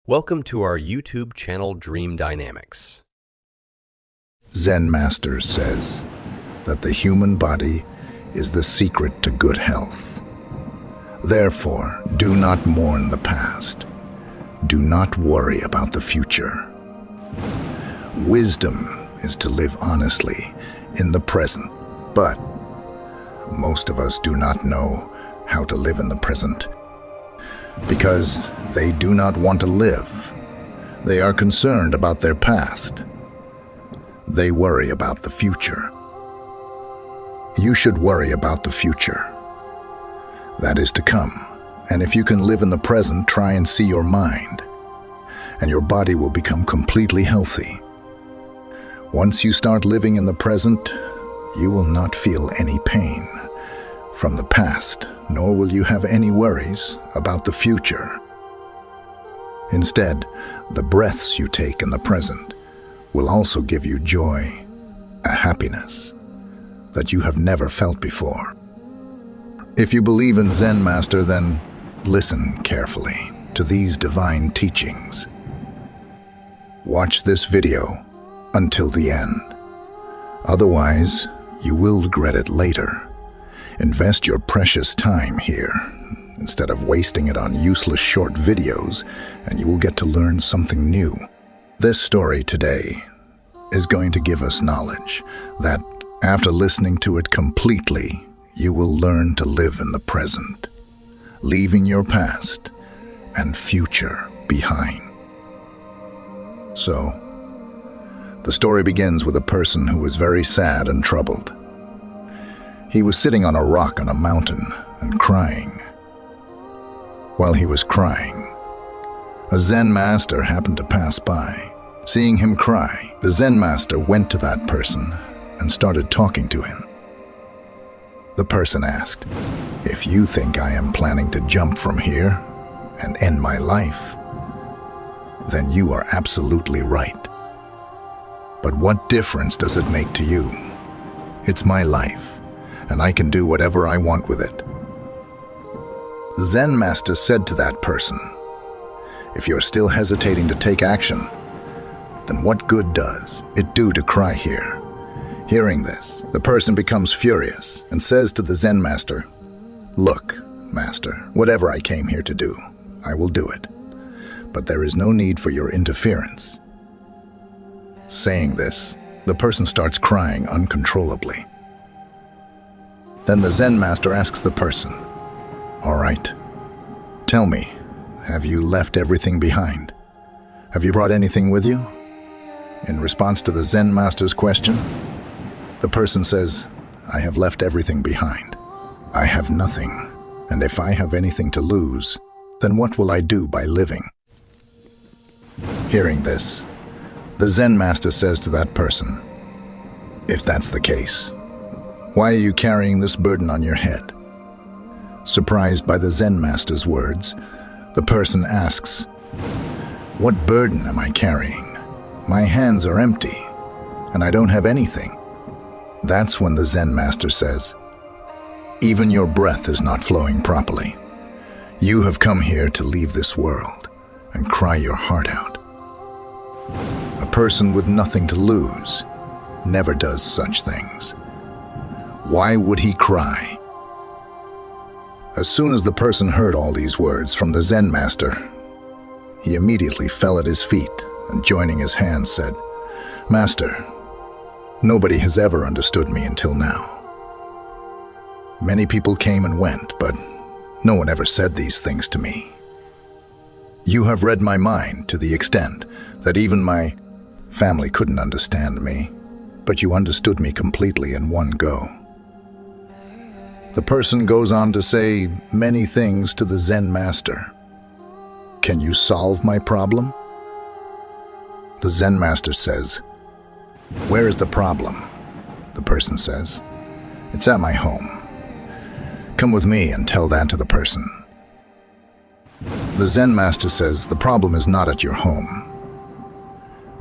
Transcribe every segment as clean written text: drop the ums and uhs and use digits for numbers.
Welcome to our YouTube channel Dream Dynamics. Zen Master says that the human body is the secret to good health. Therefore, do not mourn the past. Do not worry about the future. Wisdom is to live honestly in the present, but most of us do not know how to live in the present because they do not want to live. They are concerned about their past. They worry about the future. You should worry about the future. That is to come. And if you can live in the present, try and see your mind, and your body will become completely healthy. Once you start living in the present, you will not feel any pain from the past, nor will you have any worries about the future. Instead, the breaths you take in the present will also give you joy, a happiness that you have never felt before. If you believe in Zen Master, then listen carefully to these divine teachings. Watch this video until the end. Otherwise, you will regret it later. Invest your precious time here instead of wasting it on useless short videos, and you will get to learn something new. This story today is going to give us knowledge that, after listening to it completely, you will learn to live in the present, leaving your past and future behind. So, the story begins with a person who was very sad and troubled. He was sitting on a rock on a mountain and crying. While he was crying, a Zen Master happened to pass by. Seeing him cry, the Zen Master went to that person and started talking to him. The person asked, "If you think I am planning to jump from here and end my life, then you are absolutely right. But what difference does it make to you? It's my life, and I can do whatever I want with it." The Zen Master said to that person, "If you're still hesitating to take action, then what good does it do to cry here?" Hearing this, the person becomes furious and says to the Zen Master, "Look, Master, whatever I came here to do, I will do it. But there is no need for your interference." Saying this, the person starts crying uncontrollably. Then the Zen Master asks the person, "All right, tell me, have you left everything behind? Have you brought anything with you?" In response to the Zen Master's question, the person says, "I have left everything behind. I have nothing, and if I have anything to lose, then what will I do by living?" Hearing this, the Zen Master says to that person, "If that's the case, why are you carrying this burden on your head?" Surprised by the Zen Master's words, the person asks, "What burden am I carrying? My hands are empty, and I don't have anything." That's when the Zen Master says, "Even your breath is not flowing properly. You have come here to leave this world and cry your heart out. A person with nothing to lose never does such things. Why would he cry?" As soon as the person heard all these words from the Zen Master, he immediately fell at his feet and, joining his hands, said, "Master, nobody has ever understood me until now. Many people came and went, but no one ever said these things to me. You have read my mind to the extent that even my family couldn't understand me, but you understood me completely in one go." The person goes on to say many things to the Zen Master. "Can you solve my problem?" The Zen Master says, "Where is the problem?" The person says, "It's at my home. Come with me and tell that to the person." The Zen Master says, "The problem is not at your home."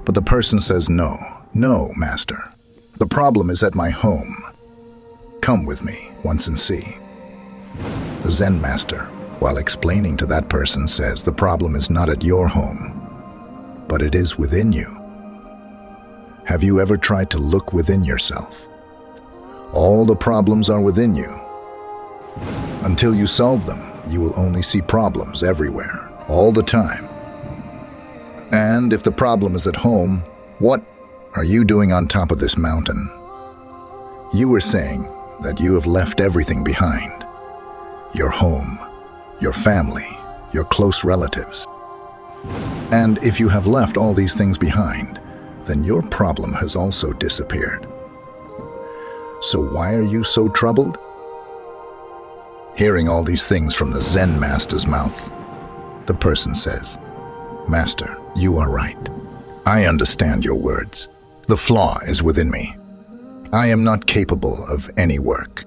But the person says, "No, Master. The problem is at my home. Come with me once and see." The Zen Master, while explaining to that person, says, "The problem is not at your home. but it is within you. Have you ever tried to look within yourself? All the problems are within you. Until you solve them, you will only see problems everywhere, all the time. And if the problem is at home, what are you doing on top of this mountain? You were saying that you have left everything behind. Your home, your family, your close relatives. And if you have left all these things behind, then your problem has also disappeared. So why are you so troubled? Hearing all these things from the Zen Master's mouth, the person says, "Master, you are right. I understand your words. The flaw is within me. I am not capable of any work.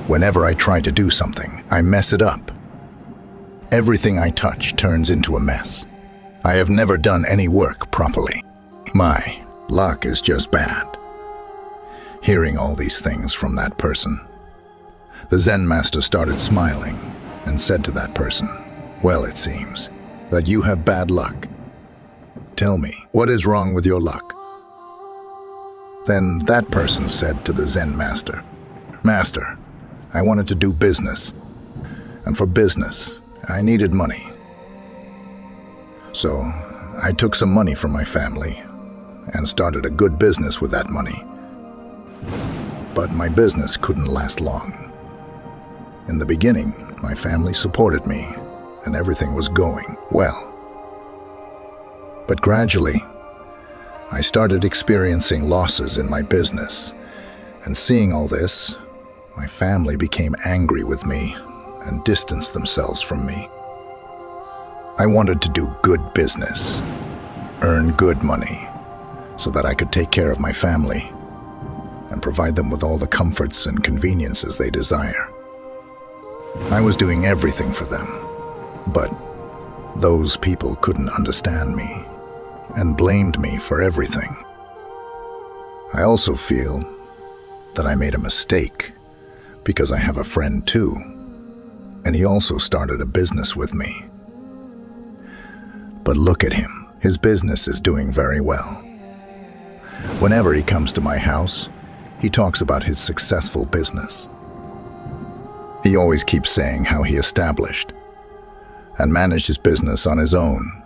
Whenever I try to do something, I mess it up. Everything I touch turns into a mess. I have never done any work properly. My luck is just bad." Hearing all these things from that person, the Zen Master started smiling and said to that person, "Well, it seems that you have bad luck. Tell me, what is wrong with your luck?" Then that person said to the Zen Master, "Master, I wanted to do business, and for business, I needed money. So I took some money from my family and started a good business with that money. But my business couldn't last long. In the beginning, my family supported me and everything was going well. But gradually, I started experiencing losses in my business, and seeing all this, my family became angry with me and distanced themselves from me. I wanted to do good business, earn good money, so that I could take care of my family and provide them with all the comforts and conveniences they desire. I was doing everything for them, but those people couldn't understand me and blamed me for everything. I also feel that I made a mistake because I have a friend too, and he also started a business with me. But look at him, his business is doing very well. Whenever he comes to my house, he talks about his successful business. He always keeps saying how he established and managed his business on his own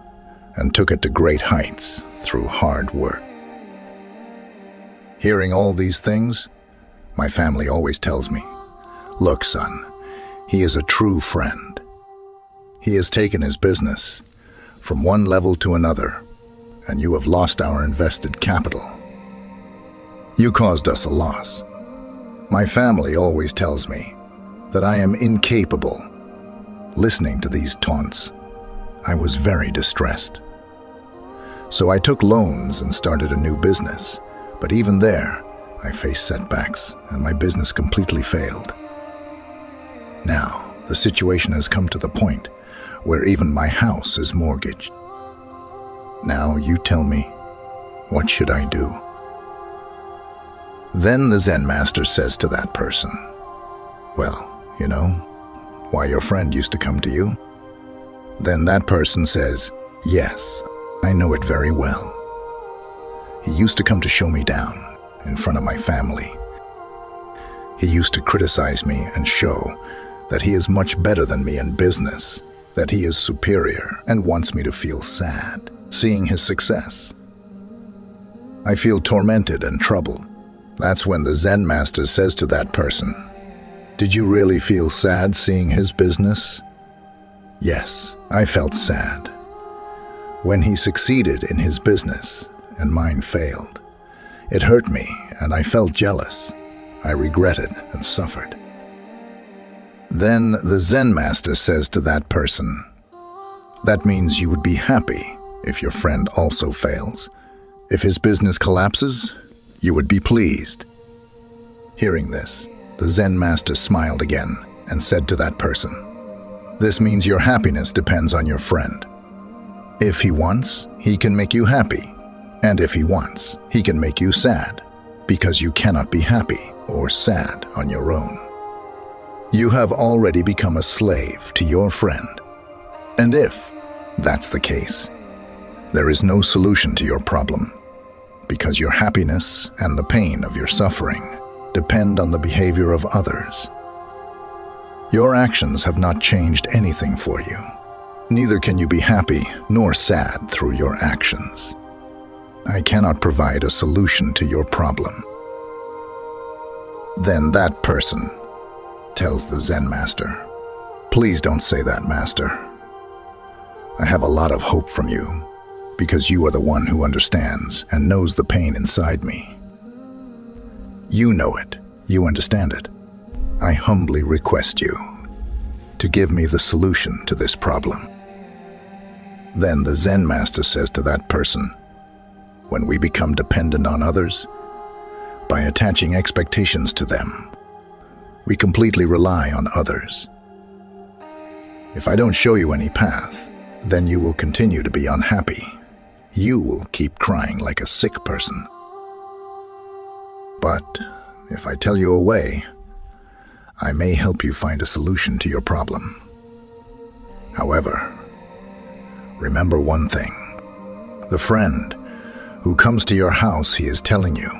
and took it to great heights through hard work. Hearing all these things, my family always tells me, "Look, son, he is a true friend. He has taken his business from one level to another, and you have lost our invested capital. You caused us a loss." My family always tells me that I am incapable. Listening to these taunts, I was very distressed. So I took loans and started a new business, but even there, I faced setbacks and my business completely failed. Now, the situation has come to the point where even my house is mortgaged. Now you tell me, what should I do? Then the Zen Master says to that person, "Well, you know why your friend used to come to you?" Then that person says, "Yes, I know it very well. He used to come to show me down in front of my family. He used to criticize me and show that he is much better than me in business, that he is superior, and wants me to feel sad, seeing his success. I feel tormented and troubled." That's when the Zen Master says to that person, "Did you really feel sad seeing his business?" "Yes, I felt sad. When he succeeded in his business and mine failed, it hurt me and I felt jealous. I regretted and suffered." Then the Zen Master says to that person, "That means you would be happy if your friend also fails. If his business collapses, you would be pleased." Hearing this, the Zen Master smiled again and said to that person, "This means your happiness depends on your friend. If he wants, he can make you happy. And if he wants, he can make you sad, because you cannot be happy or sad on your own. You have already become a slave to your friend. And if that's the case, There is no solution to your problem, because your happiness and the pain of your suffering depend on the behavior of others. Your actions have not changed anything for you. Neither can you be happy nor sad through your actions. I cannot provide a solution to your problem. Then that person tells the Zen Master, "Please don't say that, Master. I have a lot of hope from you, because you are the one who understands and knows the pain inside me. You know it. You understand it. I humbly request you to give me the solution to this problem." Then the Zen Master says to that person, "When we become dependent on others, by attaching expectations to them, we completely rely on others. If I don't show you any path, then you will continue to be unhappy. You will keep crying like a sick person. But if I tell you a way, I may help you find a solution to your problem. However, remember one thing. The friend who comes to your house, he is telling you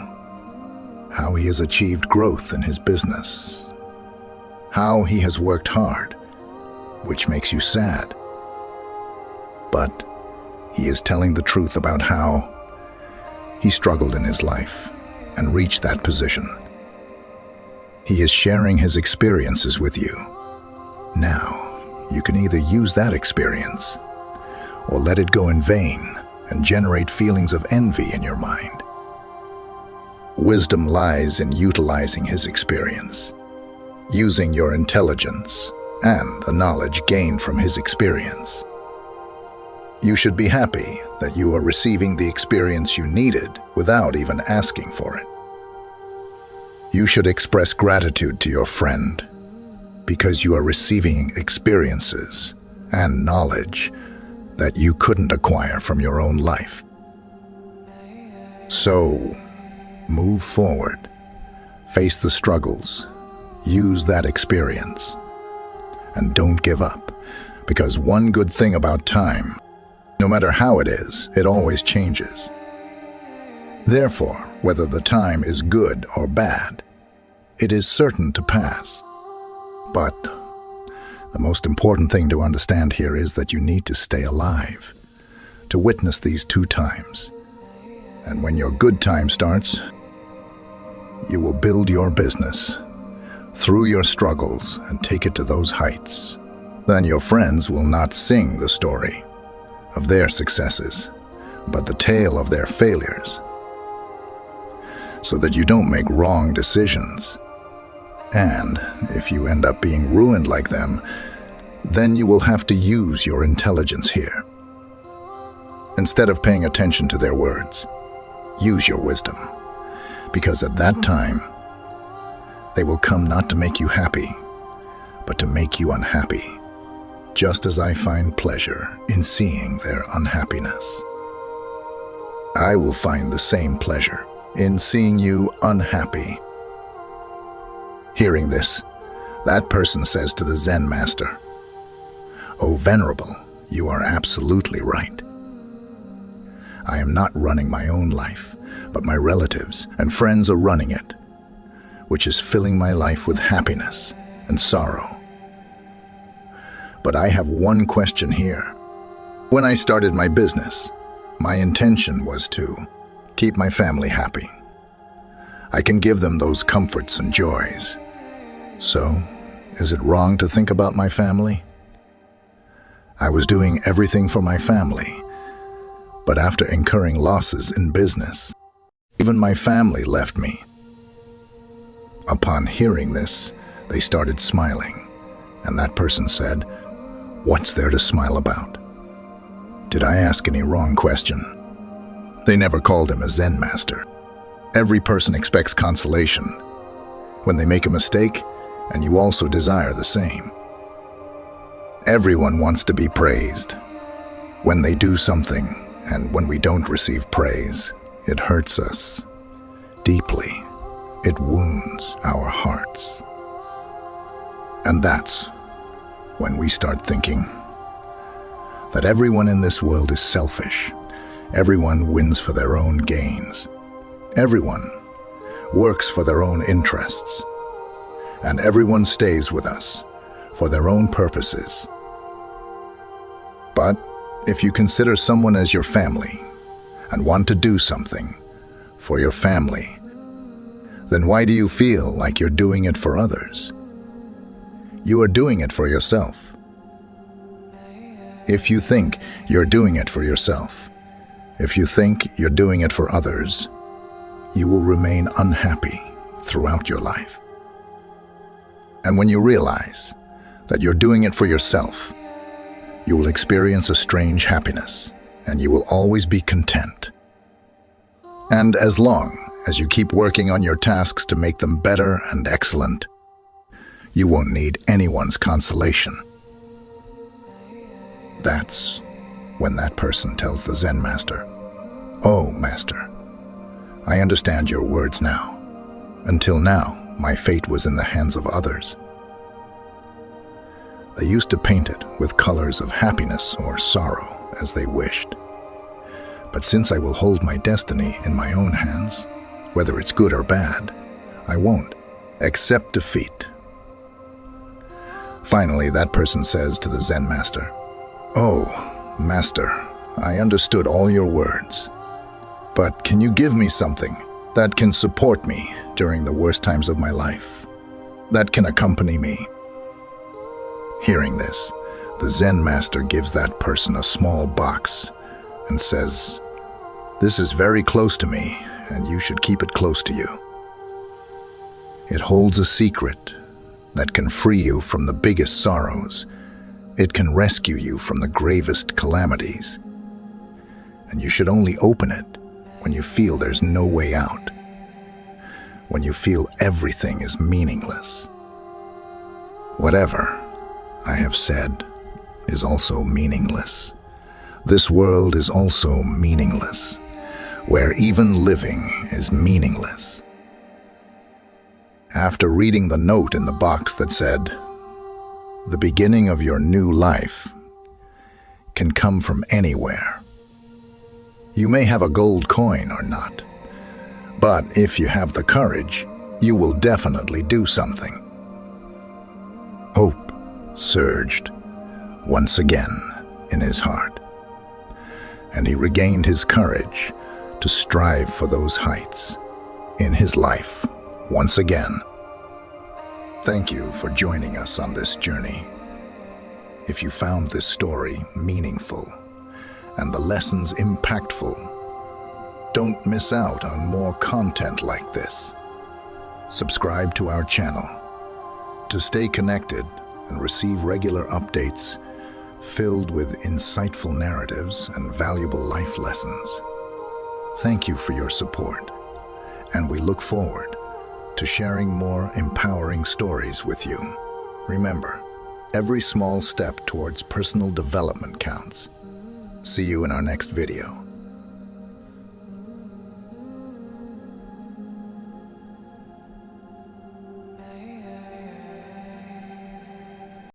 how he has achieved growth in his business, how he has worked hard, which makes you sad. But he is telling the truth about how he struggled in his life and reached that position. He is sharing his experiences with you. Now, you can either use that experience or let it go in vain and generate feelings of envy in your mind. Wisdom lies in utilizing his experience, using your intelligence and the knowledge gained from his experience. You should be happy that you are receiving the experience you needed without even asking for it. You should express gratitude to your friend because you are receiving experiences and knowledge that you couldn't acquire from your own life. So, move forward, face the struggles, use that experience, and don't give up, because one good thing about time, no matter how it is, it always changes. Therefore, whether the time is good or bad, it is certain to pass. But the most important thing to understand here is that you need to stay alive, to witness these two times. And when your good time starts, you will build your business through your struggles and take it to those heights. Then your friends will not sing the story of their successes, but the tale of their failures, so that you don't make wrong decisions. And if you end up being ruined like them, then you will have to use your intelligence here. Instead of paying attention to their words, use your wisdom, because at that time, they will come not to make you happy, but to make you unhappy, just as I find pleasure in seeing their unhappiness. I will find the same pleasure in seeing you unhappy. Hearing this, that person says to the Zen Master, "O Venerable, you are absolutely right. I am not running my own life, but my relatives and friends are running it, which is filling my life with happiness and sorrow. But I have one question here. When I started my business, my intention was to keep my family happy. I can give them those comforts and joys. So, is it wrong to think about my family? I was doing everything for my family, but after incurring losses in business, even my family left me." Upon hearing this, they started smiling, and that person said, "What's there to smile about? Did I ask any wrong question?" They never called him a Zen master. Every person expects consolation when they make a mistake, and you also desire the same. Everyone wants to be praised when they do something, and when we don't receive praise, it hurts us deeply. It wounds our hearts. And that's when we start thinking that everyone in this world is selfish Everyone wins for their own gains. Everyone works for their own interests. And everyone stays with us for their own purposes. But if you consider someone as your family and want to do something for your family, then why do you feel like you're doing it for others? You are doing it for yourself. If you think you're doing it for yourself, if you think you're doing it for others, you will remain unhappy throughout your life. And when you realize that you're doing it for yourself, you will experience a strange happiness, and you will always be content. And as long as you keep working on your tasks to make them better and excellent, you won't need anyone's consolation. That's when that person tells the Zen Master, "Oh, Master, I understand your words now. Until now, my fate was in the hands of others. They used to paint it with colors of happiness or sorrow as they wished. But since I will hold my destiny in my own hands, whether it's good or bad, I won't accept defeat." Finally, that person says to the Zen Master, "Oh, Master, I understood all your words. But can you give me something that can support me during the worst times of my life, that can accompany me?" Hearing this, the Zen Master gives that person a small box and says, "This is very close to me, and you should keep it close to you. It holds a secret that can free you from the biggest sorrows. It can rescue you from the gravest calamities. And you should only open it when you feel there's no way out, when you feel everything is meaningless. Whatever I have said is also meaningless. This world is also meaningless, where even living is meaningless." After reading the note in the box that said, "The beginning of your new life can come from anywhere. You may have a gold coin or not, but if you have the courage, you will definitely do something." Hope surged once again in his heart, and he regained his courage to strive for those heights in his life once again. Thank you for joining us on this journey. If you found this story meaningful and the lessons impactful, don't miss out on more content like this. Subscribe to our channel to stay connected and receive regular updates filled with insightful narratives and valuable life lessons. Thank you for your support, and we look forward to sharing more empowering stories with you. Remember, every small step towards personal development counts. See you in our next video.